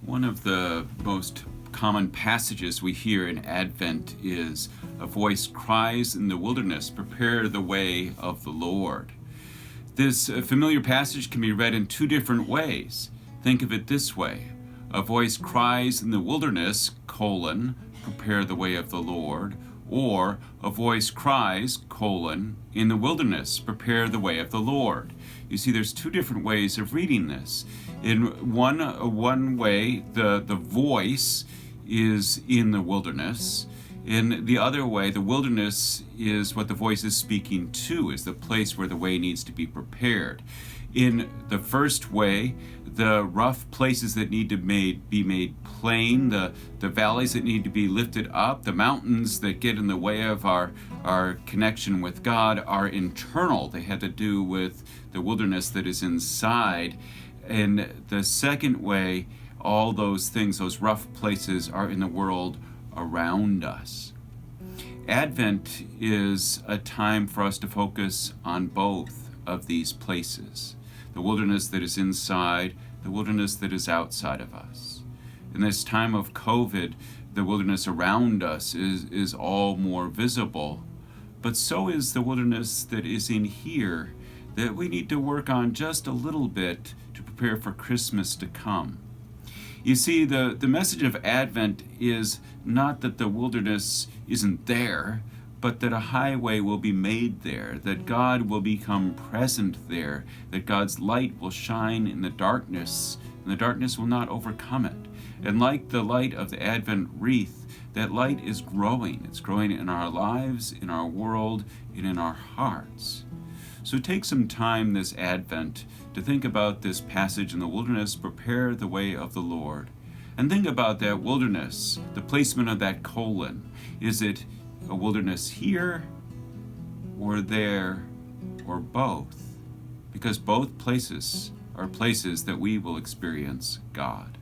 One of the most common passages we hear in Advent is, "A voice cries in the wilderness, prepare the way of the Lord." This familiar passage can be read in two different ways. Think of it this way: a voice cries in the wilderness, prepare the way of the Lord, or a voice cries, in the wilderness, prepare the way of the Lord. You see, there's two different ways of reading this. In one way, the voice is in the wilderness. In the other way, the wilderness is what the voice is speaking to, is the place where the way needs to be prepared. In the first way, the rough places that need to be made plain, the valleys that need to be lifted up, the mountains that get in the way of our connection with God are internal. They had to do with the wilderness that is inside. And the second way, all those things, those rough places, are in the world around us. Advent is a time for us to focus on both of these places: the wilderness that is inside, the wilderness that is outside of us. In this time of COVID, the wilderness around us is all more visible, but so is the wilderness that is in here that we need to work on just a little bit to prepare for Christmas to come. You see, the message of Advent is not that the wilderness isn't there, but that a highway will be made there, that God will become present there, that God's light will shine in the darkness, and the darkness will not overcome it. And like the light of the Advent wreath, that light is growing. It's growing in our lives, in our world, and in our hearts. So take some time this Advent to think about this passage in the wilderness, prepare the way of the Lord. And think about that wilderness, the placement of that colon. Is it a wilderness here or there or both? Because both places are places that we will experience God.